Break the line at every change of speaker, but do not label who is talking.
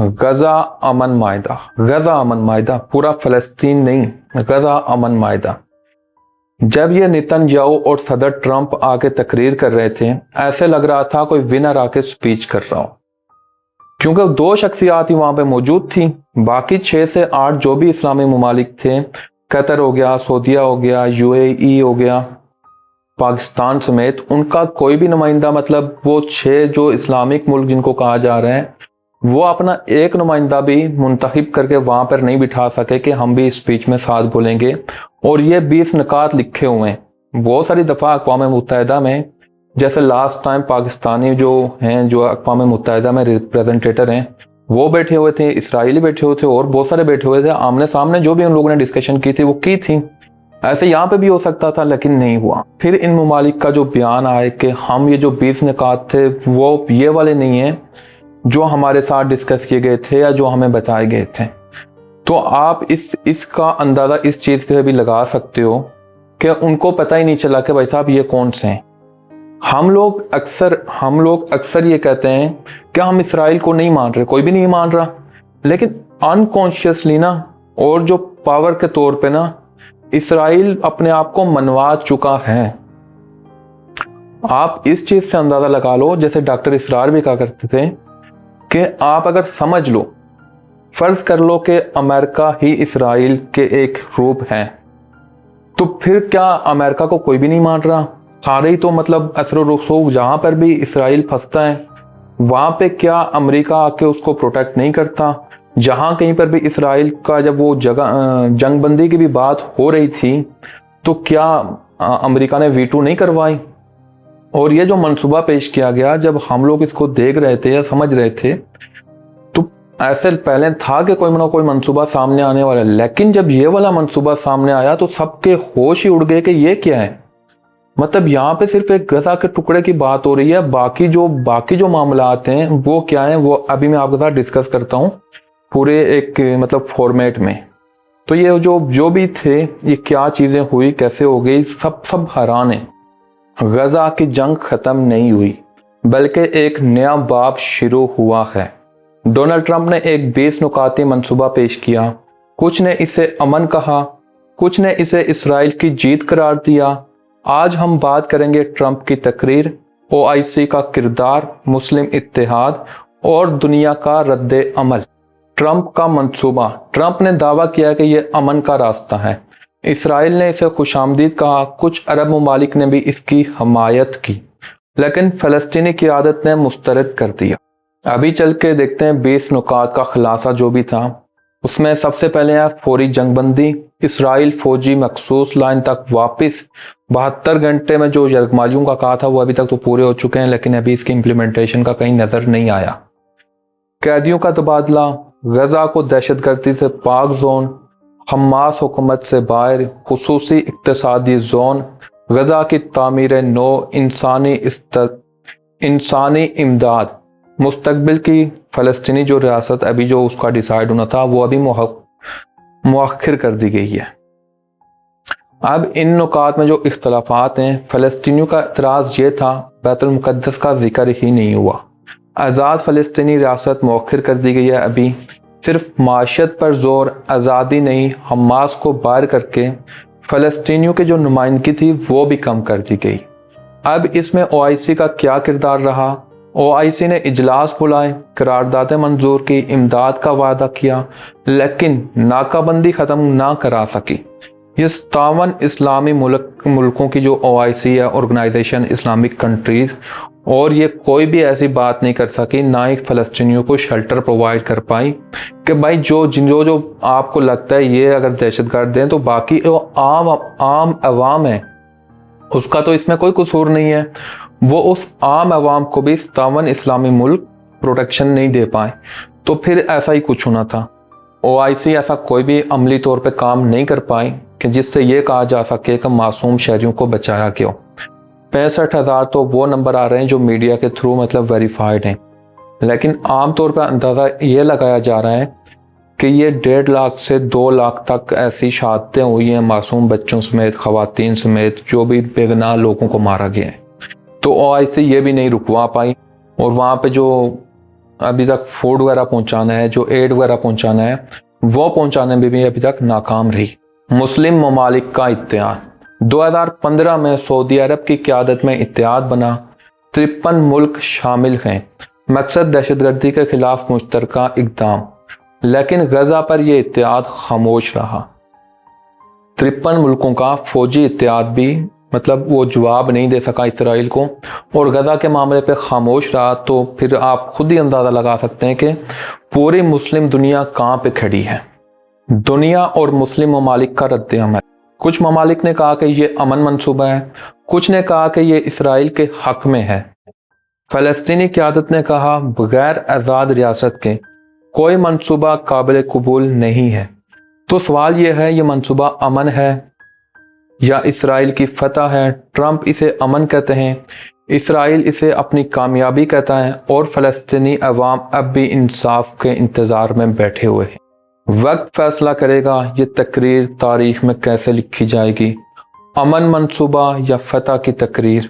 गजा अमन माहिदा, गजा अमन माहिदा, पूरा फलस्तीन नहीं, गजा अमन माहिदा। जब ये नेतन्याहू और सदर ट्रंप आके तकरीर कर रहे थे, ऐसे लग रहा था कोई विनर आके स्पीच कर रहा हो, क्योंकि दो शख्सियात ही वहां पे मौजूद थी। बाकी 6 से 8 जो भी इस्लामी ममालिक थे, कतर हो गया, सऊदीया हो गया, यूएई हो गया, पाकिस्तान समेत, उनका कोई भी नुमाइंदा, मतलब वो 6 जो इस्लामिक मुल्क जिनको कहा जा रहा है, वो अपना एक नुमाइंदा भी मुंतखब करके वहां पर नहीं बिठा सके कि हम भी स्पीच में साथ बोलेंगे। और ये 20 निकात लिखे हुए हैं। बहुत सारी दफ़ा अक़वाम मुत्तहिदा में, जैसे लास्ट टाइम पाकिस्तानी जो हैं, जो अक़वाम मुत्तहिदा में रिप्रेजेंटेटर हैं, वो बैठे हुए थे, इसराइली बैठे हुए थे, और बहुत सारे बैठे हुए थे। आमने सामने जो भी उन लोगों ने डिस्कशन की थी वो की थी। ऐसे यहाँ पे भी हो सकता था, लेकिन नहीं हुआ। फिर इन ममालिक का जो बयान आए कि हम ये जो 20 निकात थे वो ये वाले नहीं हैं जो हमारे साथ डिस्कस किए गए थे या जो हमें बताए गए थे। तो आप इसका अंदाज़ा इस चीज़ से भी लगा सकते हो कि उनको पता ही नहीं चला कि भाई साहब ये कौन से हैं। हम लोग अक्सर ये कहते हैं कि हम इसराइल को नहीं मान रहे, कोई भी नहीं मान रहा, लेकिन अनकॉन्शियसली ना, और जो पावर के तौर पे ना, इसराइल अपने आप को मनवा चुका है। आप इस चीज़ से अंदाज़ा लगा लो, जैसे डॉक्टर इसरार भी कहा करते थे कि आप अगर समझ लो, फर्ज कर लो कि अमेरिका ही इसराइल के एक रूप है, तो फिर क्या अमेरिका को कोई भी नहीं मान रहा? सारे ही तो मतलब असर रसूख जहां पर भी इसराइल फंसता है, वहां पे क्या अमेरिका आके उसको प्रोटेक्ट नहीं करता? जहां कहीं पर भी इसराइल का जब वो जंगबंदी की भी बात हो रही थी, तो क्या अमेरिका ने वीटो नहीं करवाई? और ये जो मंसूबा पेश किया गया, जब हम लोग इसको देख रहे थे या समझ रहे थे, तो ऐसे पहले था कि कोई ना कोई मंसूबा सामने आने वाला है। लेकिन जब ये वाला मंसूबा सामने आया तो सबके होश ही उड़ गए कि ये क्या है। मतलब यहाँ पे सिर्फ एक गजा के टुकड़े की बात हो रही है, बाकी जो मामलात हैं वो क्या है, वो अभी मैं आपके साथ डिस्कस करता हूँ पूरे एक मतलब फॉर्मेट में। तो ये जो भी थे, ये क्या चीज़ें हुई, कैसे हो गई, सब हैरान है। गजा की जंग खत्म नहीं हुई, बल्कि एक नया बाब शुरू हुआ है। डोनाल्ड ट्रंप ने एक 20 नुकाती मंसूबा पेश किया। कुछ ने इसे अमन कहा, कुछ ने इसे इसराइल की जीत करार दिया। आज हम बात करेंगे ट्रंप की तकरीर, ओआईसी का किरदार, मुस्लिम इत्तेहाद और दुनिया का रद्द अमल। ट्रंप का मंसूबा। ट्रंप ने दावा किया कि यह अमन का रास्ता है। इसराइल ने इसे खुशामदीद कहा। कुछ अरब ममालिक ने भी इसकी हमायत की, लेकिन फ़लस्तीनी क़ियादत ने मुस्तरद कर दिया। अभी चल के देखते हैं 20 नुकात का खुलासा जो भी था। उसमें सबसे पहले है फौरी जंगबंदी। इसराइल फौजी मखसूस लाइन तक वापस। 72 घंटे में जो यरगमालियों का कहा था वो अभी तक तो पूरे हो चुके हैं, लेकिन अभी इसकी इम्प्लीमेंटेशन का कहीं नजर नहीं आया। कैदियों का तबादला। गजा को दहशतगर्दी से पाक जोन, हमास हुकूमत से बाहर, खुसूसी इक्तसादी जोन, गजा की तामीर नो, इंसानी इमदाद। मुस्तकबिल की फ़लस्तीनी जो रियासत अभी जो उसका डिसाइड होना था वो अभी मुअख्खर कर दी गई है। अब इन नुकात में जो इख्तलाफात हैं, फ़लस्तीनियों का एतराज़ ये था बैतुल मुक़द्दस का जिक्र ही नहीं हुआ। आज़ाद फ़लस्तीनी रियासत मुअख्खर कर दी गई है। अभी सिर्फ माशत पर जोर, आज़ादी नहीं, हमास को बाहर करके फ़लस्तीनियों की जो नुमाइंदगी थी वो भी कम कर दी गई। अब इसमें ओआईसी का क्या किरदार रहा? ओआईसी ने इजलास बुलाए, करारदादें मंजूर की, इमदाद का वादा किया, लेकिन नाकाबंदी ख़त्म ना करा सकी। ये 57 इस्लामी मुल्कों की जो ओआईसी है, ऑर्गेनाइजेशन इस्लामिक कंट्रीज, और ये कोई भी ऐसी बात नहीं कर सकी, ना ही फ़लस्तीनियों को शेल्टर प्रोवाइड कर पाई कि भाई जो आपको लगता है ये अगर दहशतगर्द हैं, तो बाकी आम अवाम है उसका तो इसमें कोई कसूर नहीं है। वो उस आम आवाम को भी 57 इस्लामी मुल्क प्रोटेक्शन नहीं दे पाए। तो फिर ऐसा ही कुछ होना था। ओआईसी ऐसा कोई भी अमली तौर पे काम नहीं कर पाई कि जिससे ये कहा जा सके कि मासूम शहरियों को बचाया गया। 65,000 तो वो नंबर आ रहे हैं जो मीडिया के थ्रू मतलब वेरीफाइड हैं, लेकिन आम तौर पर अंदाज़ा ये लगाया जा रहा है कि ये 1.5 लाख से 2 लाख तक ऐसी शहादतें हुई हैं, मासूम बच्चों समेत, खवातीन समेत, जो भी बेगुनाह लोगों को मारा गया है। तो ओआईसी ये भी नहीं रुकवा पाई, और वहाँ पे जो ابھی تک فوڈ وغیرہ پہنچانا ہے، جو ایڈ وغیرہ پہنچانا ہے، وہ پہنچانے میں بھی ابھی تک ناکام رہی۔ مسلم ممالک کا اتحاد 2015 میں سعودی عرب کی قیادت میں اتحاد بنا، 53 ملک شامل ہیں، مقصد دہشت گردی کے خلاف مشترکہ اقدام، لیکن غزہ پر یہ اتحاد خاموش رہا۔ 53 ملکوں کا فوجی اتحاد بھی وہ جواب نہیں دے سکا اسرائیل کو، اور غزہ کے معاملے پہ خاموش رہا، تو پھر آپ خود ہی اندازہ لگا سکتے ہیں کہ پوری مسلم دنیا کہاں پہ کھڑی ہے۔ دنیا اور مسلم ممالک کا رد عمل، کچھ ممالک نے کہا کہ یہ امن منصوبہ ہے، کچھ نے کہا کہ یہ اسرائیل کے حق میں ہے۔ فلسطینی قیادت نے کہا بغیر آزاد ریاست کے کوئی منصوبہ قابل قبول نہیں ہے۔ تو سوال یہ ہے، یہ منصوبہ امن ہے یا اسرائیل کی فتح ہے؟ ٹرمپ اسے امن کہتے ہیں، اسرائیل اسے اپنی کامیابی کہتا ہے، اور فلسطینی عوام اب بھی انصاف کے انتظار میں بیٹھے ہوئے ہیں۔ وقت فیصلہ کرے گا یہ تقریر تاریخ میں کیسے لکھی جائے گی، امن منصوبہ یا فتح کی تقریر۔